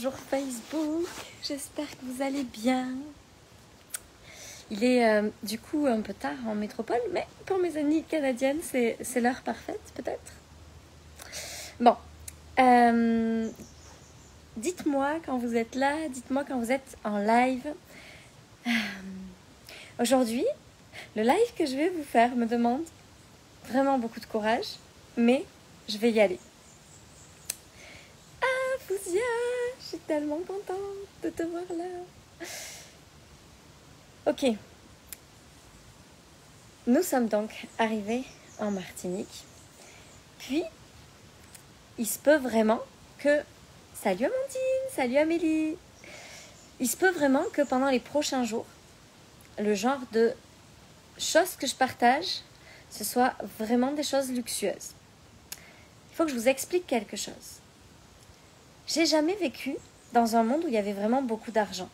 bonjour Facebook, j'espère que vous allez bien. Il est du coup un peu tard en métropole, mais pour mes amies canadiennes, c'est l'heure parfaite peut-être. Bon, dites-moi quand vous êtes là, dites-moi quand vous êtes en live. Aujourd'hui, le live que je vais vous faire me demande vraiment beaucoup de courage, mais je vais y aller. Ah, Fouzia, je suis tellement contente de te voir là. Ok. Nous sommes donc arrivés en Martinique. Puis, il se peut vraiment que... Salut Amandine, salut Amélie. Il se peut vraiment que pendant les prochains jours, le genre de choses que je partage, ce soit vraiment des choses luxueuses. Il faut que je vous explique quelque chose. J'ai jamais vécu dans un monde où il y avait vraiment beaucoup d'argent.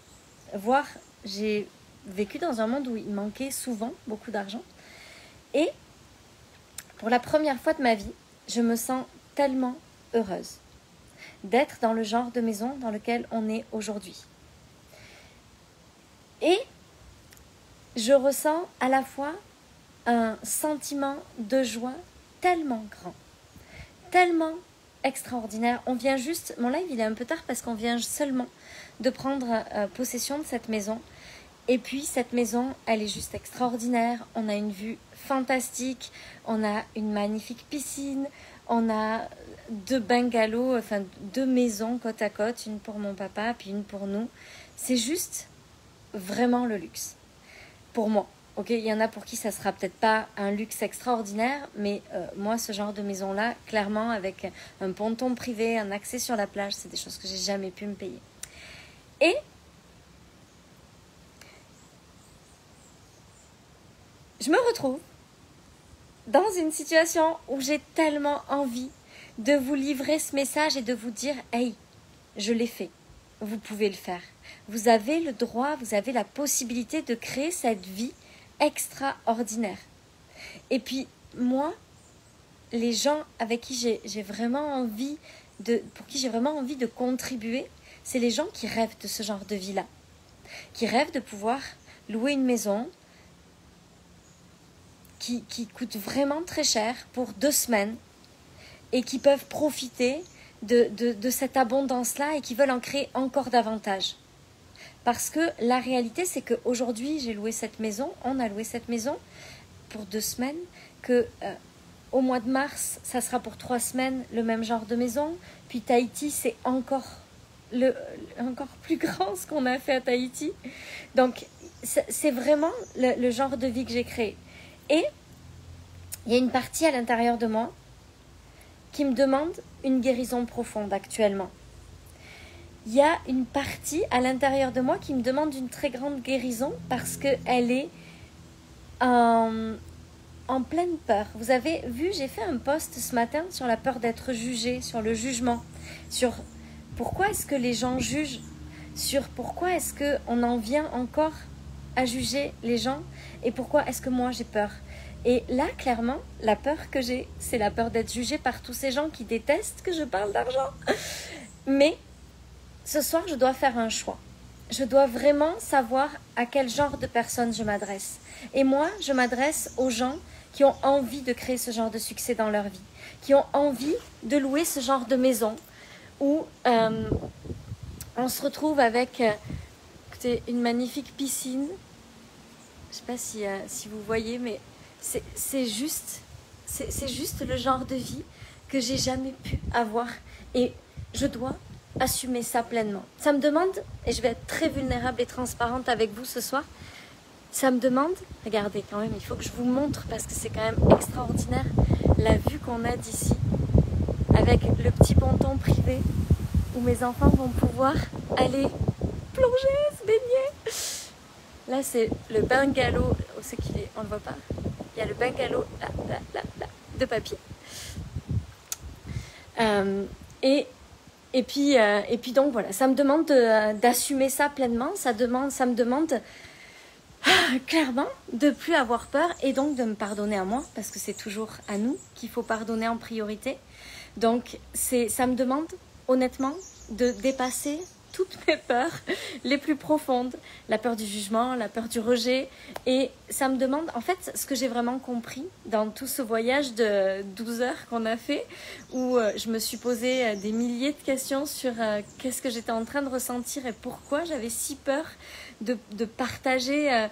Voire, j'ai vécu dans un monde où il manquait souvent beaucoup d'argent. Et pour la première fois de ma vie, je me sens tellement heureuse d'être dans le genre de maison dans lequel on est aujourd'hui. Et je ressens à la fois un sentiment de joie tellement grand, tellement extraordinaire. On vient juste, mon live il est un peu tard parce qu'on vient seulement de prendre possession de cette maison. Et puis cette maison, elle est juste extraordinaire. On a une vue fantastique, on a une magnifique piscine, on a 2 bungalows, enfin 2 maisons côte à côte, une pour mon papa puis une pour nous. C'est juste vraiment le luxe pour moi. Ok, il y en a pour qui ça sera peut-être pas un luxe extraordinaire, mais moi ce genre de maison là, clairement avec un ponton privé, un accès sur la plage, c'est des choses que j'ai jamais pu me payer. Et je me retrouve dans une situation où j'ai tellement envie de vous livrer ce message et de vous dire « Hey, je l'ai fait, vous pouvez le faire. Vous avez le droit, vous avez la possibilité de créer cette vie extraordinaire. » Et puis moi, les gens avec qui j'ai vraiment envie pour qui j'ai vraiment envie de contribuer, c'est les gens qui rêvent de ce genre de vie-là, qui rêvent de pouvoir louer une maison, qui coûtent vraiment très cher pour 2 semaines et qui peuvent profiter de cette abondance-là et qui veulent en créer encore davantage. Parce que la réalité, c'est qu'aujourd'hui, j'ai loué cette maison, on a loué cette maison pour 2 semaines, que au mois de mars, ça sera pour 3 semaines le même genre de maison. Puis Tahiti, c'est encore plus grand ce qu'on a fait à Tahiti. Donc, c'est vraiment le genre de vie que j'ai créé. Et il y a une partie à l'intérieur de moi qui me demande une guérison profonde actuellement. Il y a une partie à l'intérieur de moi qui me demande une très grande guérison parce qu'elle est en pleine peur. Vous avez vu, j'ai fait un post ce matin sur la peur d'être jugé, sur le jugement, sur pourquoi est-ce que les gens jugent, sur pourquoi est-ce qu'on en vient encore à juger les gens et pourquoi est-ce que moi j'ai peur. Et là, clairement, la peur que j'ai, c'est la peur d'être jugée par tous ces gens qui détestent que je parle d'argent. Mais ce soir, je dois faire un choix. Je dois vraiment savoir à quel genre de personne je m'adresse. Et moi, je m'adresse aux gens qui ont envie de créer ce genre de succès dans leur vie, qui ont envie de louer ce genre de maison où on se retrouve avec écoutez, une magnifique piscine. Je ne sais pas si vous voyez, mais c'est juste le genre de vie que j'ai jamais pu avoir. Et je dois assumer ça pleinement. Ça me demande, et je vais être très vulnérable et transparente avec vous ce soir, ça me demande, regardez quand même, il faut que je vous montre parce que c'est quand même extraordinaire la vue qu'on a d'ici, avec le petit ponton privé où mes enfants vont pouvoir aller plonger, se baigner. Là, c'est le bungalow, où c'est qu'il est, on ne le voit pas. Il y a le bungalow là, de papier. Et puis donc voilà, ça me demande d'assumer ça pleinement. Ça me demande clairement de plus avoir peur et donc de me pardonner à moi parce que c'est toujours à nous qu'il faut pardonner en priorité. Donc ça me demande honnêtement de dépasser toutes mes peurs les plus profondes. La peur du jugement, la peur du rejet. Et ça me demande, en fait, ce que j'ai vraiment compris dans tout ce voyage de 12 heures qu'on a fait, où je me suis posé des milliers de questions sur qu'est-ce que j'étais en train de ressentir et pourquoi j'avais si peur de partager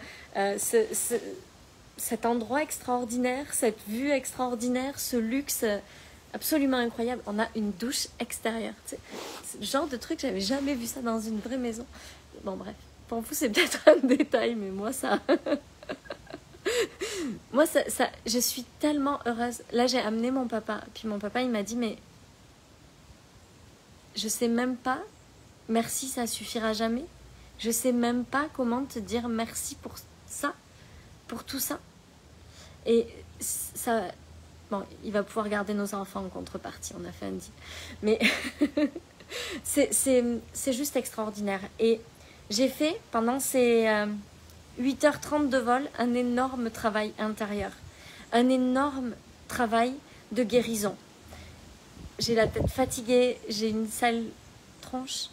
cet endroit extraordinaire, cette vue extraordinaire, ce luxe absolument incroyable. On a une douche extérieure. Tu sais. C'est le genre de truc, j'avais jamais vu ça dans une vraie maison. Bon bref, pour vous c'est peut-être un détail, mais moi ça... moi ça, je suis tellement heureuse. Là j'ai amené mon papa, puis mon papa il m'a dit mais je sais même pas, merci ça suffira jamais. Je sais même pas comment te dire merci pour ça, pour tout ça. Et ça... Bon, il va pouvoir garder nos enfants en contrepartie, on a fait un deal. Mais c'est juste extraordinaire. Et j'ai fait, pendant ces 8h30 de vol, un énorme travail intérieur. Un énorme travail de guérison. J'ai la tête fatiguée, j'ai une sale tronche,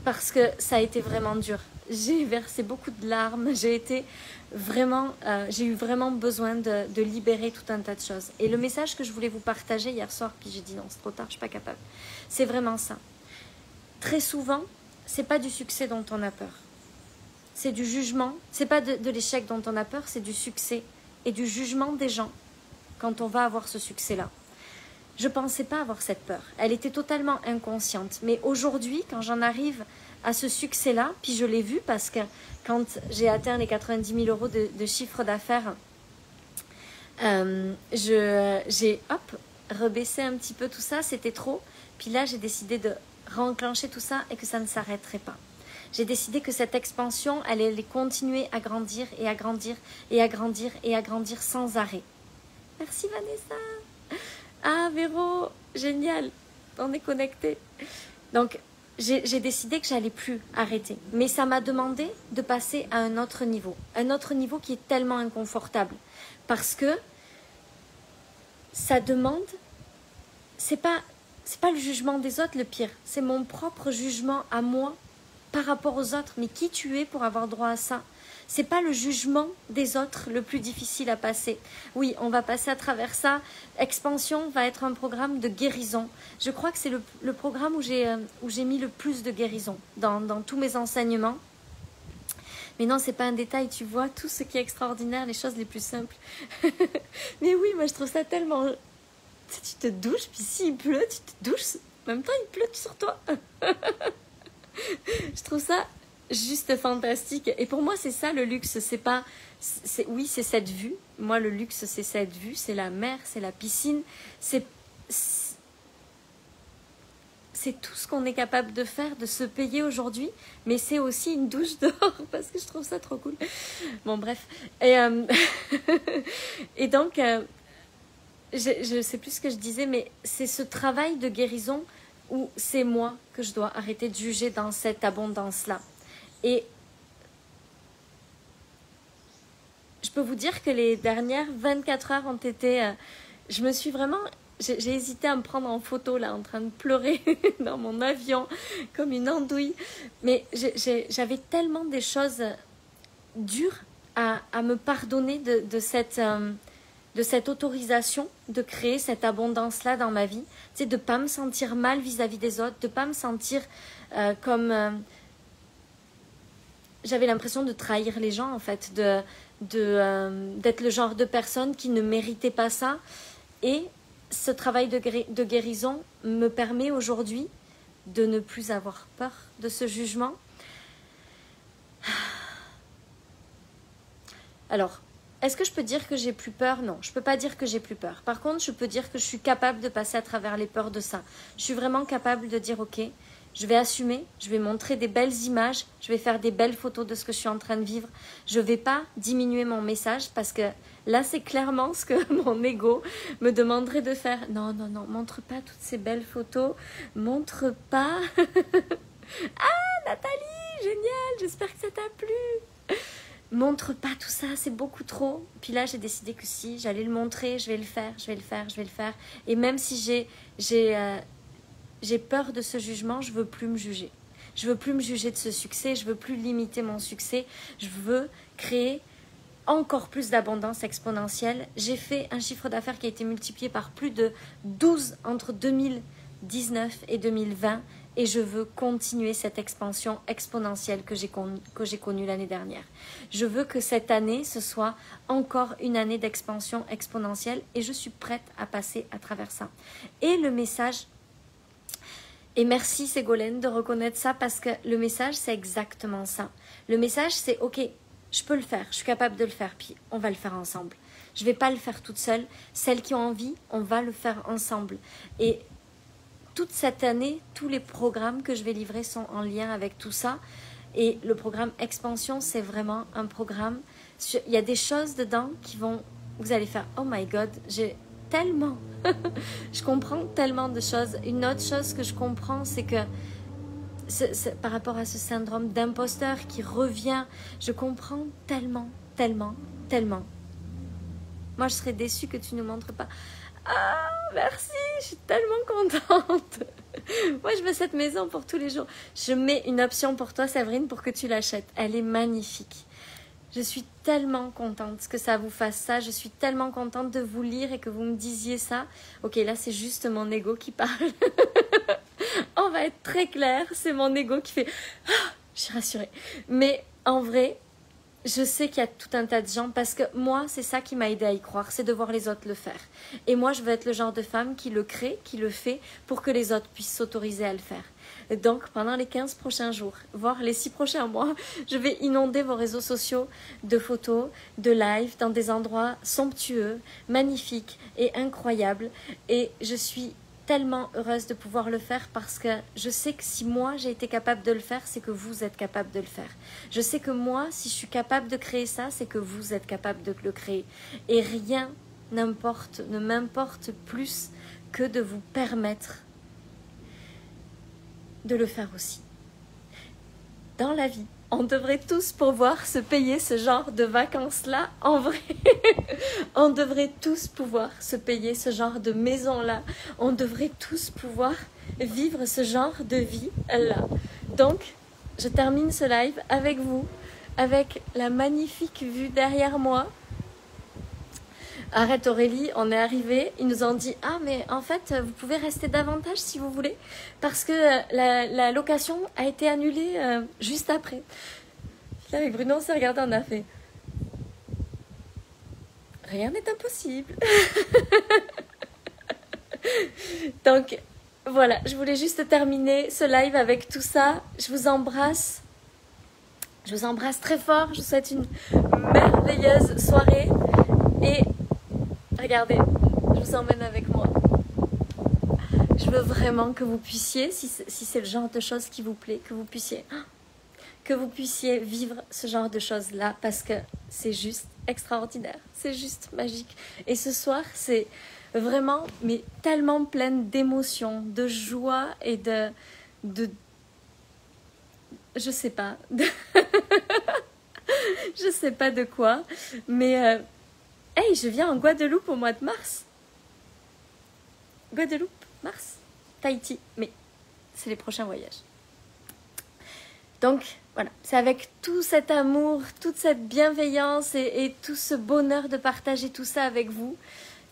parce que ça a été vraiment dur. J'ai versé beaucoup de larmes, j'ai eu vraiment besoin de libérer tout un tas de choses. Et le message que je voulais vous partager hier soir, puis j'ai dit non, c'est trop tard, je suis pas capable. C'est vraiment ça. Très souvent, c'est pas du succès dont on a peur. C'est du jugement. C'est pas de l'échec dont on a peur, c'est du succès et du jugement des gens quand on va avoir ce succès-là. Je pensais pas avoir cette peur. Elle était totalement inconsciente. Mais aujourd'hui, quand j'en arrive à ce succès-là, puis je l'ai vu parce que quand j'ai atteint les 90 000 euros de chiffre d'affaires, j'ai rebaissé un petit peu tout ça, c'était trop. Puis là, j'ai décidé de renclencher tout ça et que ça ne s'arrêterait pas. J'ai décidé que cette expansion, elle allait continuer à grandir et à grandir et à grandir et à grandir sans arrêt. Merci Vanessa. Ah Véro, génial, on est connectés. Donc, j'ai décidé que j'allais plus arrêter. Mais ça m'a demandé de passer à un autre niveau. Un autre niveau qui est tellement inconfortable. Parce que ça demande... C'est pas le jugement des autres le pire. C'est mon propre jugement à moi par rapport aux autres. Mais qui tu es pour avoir droit à ça? C'est pas le jugement des autres le plus difficile à passer. Oui, on va passer à travers ça. Expansion va être un programme de guérison. Je crois que c'est le programme où j'ai mis le plus de guérison dans tous mes enseignements. Mais non, c'est pas un détail, tu vois, tout ce qui est extraordinaire, les choses les plus simples. Mais oui, moi je trouve ça tellement... Tu te douches, puis s'il pleut, tu te douches. En même temps, il pleut sur toi. Je trouve ça... juste fantastique. Et pour moi, c'est ça le luxe. C'est pas... oui, c'est cette vue. Moi, le luxe, c'est cette vue. C'est la mer, c'est la piscine. C'est tout ce qu'on est capable de faire, de se payer aujourd'hui. Mais c'est aussi une douche dehors parce que je trouve ça trop cool. Bon, bref. Et donc, je sais plus ce que je disais, mais c'est ce travail de guérison où c'est moi que je dois arrêter de juger dans cette abondance-là. Et je peux vous dire que les dernières 24 heures ont été... je me suis vraiment... J'ai hésité à me prendre en photo, là, en train de pleurer dans mon avion, comme une andouille. Mais j'avais tellement des choses dures à me pardonner de cette autorisation de créer cette abondance-là dans ma vie. Tu sais, de ne pas me sentir mal vis-à-vis des autres, de ne pas me sentir comme... j'avais l'impression de trahir les gens, en fait, d'être le genre de personne qui ne méritait pas ça. Et ce travail de guérison me permet aujourd'hui de ne plus avoir peur de ce jugement. Alors, est-ce que je peux dire que j'ai plus peur? Non, je ne peux pas dire que j'ai plus peur. Par contre, je peux dire que je suis capable de passer à travers les peurs de ça. Je suis vraiment capable de dire, ok, je vais assumer, je vais montrer des belles images, je vais faire des belles photos de ce que je suis en train de vivre. Je ne vais pas diminuer mon message parce que là, c'est clairement ce que mon ego me demanderait de faire. Non, non, non, montre pas toutes ces belles photos. Montre pas. Ah, Nathalie, génial, j'espère que ça t'a plu. Montre pas tout ça, c'est beaucoup trop. Puis là, j'ai décidé que si, j'allais le montrer, je vais le faire, je vais le faire, je vais le faire. Et même si j'ai peur de ce jugement, je veux plus me juger. Je veux plus me juger de ce succès, je veux plus limiter mon succès, je veux créer encore plus d'abondance exponentielle. J'ai fait un chiffre d'affaires qui a été multiplié par plus de 12 entre 2019 et 2020 et je veux continuer cette expansion exponentielle que j'ai connue l'année dernière. Je veux que cette année, ce soit encore une année d'expansion exponentielle et je suis prête à passer à travers ça. Et le message, et merci Ségolène de reconnaître ça parce que le message, c'est exactement ça. Le message, c'est ok, je peux le faire, je suis capable de le faire, puis on va le faire ensemble. Je ne vais pas le faire toute seule. Celles qui ont envie, on va le faire ensemble. Et toute cette année, tous les programmes que je vais livrer sont en lien avec tout ça. Et le programme Expansion, c'est vraiment un programme. Il y a des choses dedans qui vont... Vous allez faire, oh my God, j'ai tellement... je comprends tellement de choses. Une autre chose que je comprends, c'est que par rapport à ce syndrome d'imposteur qui revient, je comprends tellement, tellement, tellement. Moi, je serais déçue que tu ne montres pas. Ah, merci, je suis tellement contente. Moi, je veux cette maison pour tous les jours. Je mets une option pour toi, Séverine, pour que tu l'achètes. Elle est magnifique. Je suis tellement contente que ça vous fasse ça. Je suis tellement contente de vous lire et que vous me disiez ça. Ok, là, c'est juste mon ego qui parle. On va être très clair, c'est mon ego qui fait ah, je suis rassurée. Mais en vrai, je sais qu'il y a tout un tas de gens parce que moi, c'est ça qui m'a aidé à y croire, c'est de voir les autres le faire. Et moi, je veux être le genre de femme qui le crée, qui le fait pour que les autres puissent s'autoriser à le faire. Et donc, pendant les 15 prochains jours, voire les 6 prochains mois, je vais inonder vos réseaux sociaux de photos, de live dans des endroits somptueux, magnifiques et incroyables. Et je suis tellement heureuse de pouvoir le faire parce que je sais que si moi j'ai été capable de le faire, c'est que vous êtes capable de le faire. Je sais que moi, si je suis capable de créer ça, c'est que vous êtes capable de le créer. Et rien ne m'importe plus que de vous permettre de le faire aussi. Dans la vie, on devrait tous pouvoir se payer ce genre de vacances-là, en vrai. On devrait tous pouvoir se payer ce genre de maison-là. On devrait tous pouvoir vivre ce genre de vie-là. Donc, je termine ce live avec vous, avec la magnifique vue derrière moi. Arrête Aurélie, on est arrivé, ils nous ont dit « Ah mais en fait vous pouvez rester davantage si vous voulez parce que la location a été annulée juste après. » Là avec Bruno on s'est regardé, on a fait « Rien n'est impossible. » Donc voilà, je voulais juste terminer ce live avec tout ça. Je vous embrasse. Je vous embrasse très fort. Je vous souhaite une merveilleuse soirée et regardez, je vous emmène avec moi. Je veux vraiment que vous puissiez, si c'est le genre de choses qui vous plaît, que vous puissiez vivre ce genre de choses-là parce que c'est juste extraordinaire, c'est juste magique. Et ce soir, c'est vraiment, mais tellement pleine d'émotions, de joie et de je sais pas, je sais pas de quoi, mais hey, je viens en Guadeloupe au mois de mars. Guadeloupe, mars, Tahiti, mais c'est les prochains voyages. Donc, voilà, c'est avec tout cet amour, toute cette bienveillance et tout ce bonheur de partager tout ça avec vous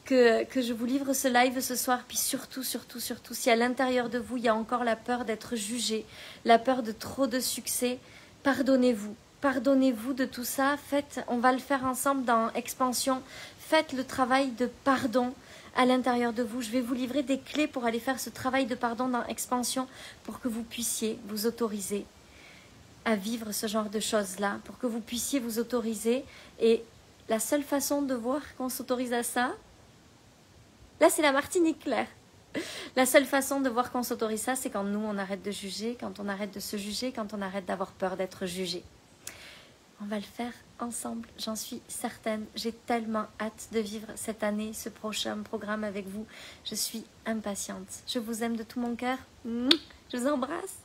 que je vous livre ce live ce soir. Puis surtout, si à l'intérieur de vous, il y a encore la peur d'être jugé, la peur de trop de succès, pardonnez-vous. Pardonnez-vous de tout ça. On va le faire ensemble dans Expansion. Faites le travail de pardon à l'intérieur de vous. Je vais vous livrer des clés pour aller faire ce travail de pardon dans Expansion pour que vous puissiez vous autoriser à vivre ce genre de choses-là, pour que vous puissiez vous autoriser. Et la seule façon de voir qu'on s'autorise à ça, là c'est la Martinique claire. La seule façon de voir qu'on s'autorise ça, c'est quand nous on arrête de juger, quand on arrête de se juger, quand on arrête d'avoir peur d'être jugé. On va le faire ensemble, j'en suis certaine. J'ai tellement hâte de vivre cette année, ce prochain programme avec vous. Je suis impatiente. Je vous aime de tout mon cœur. Je vous embrasse.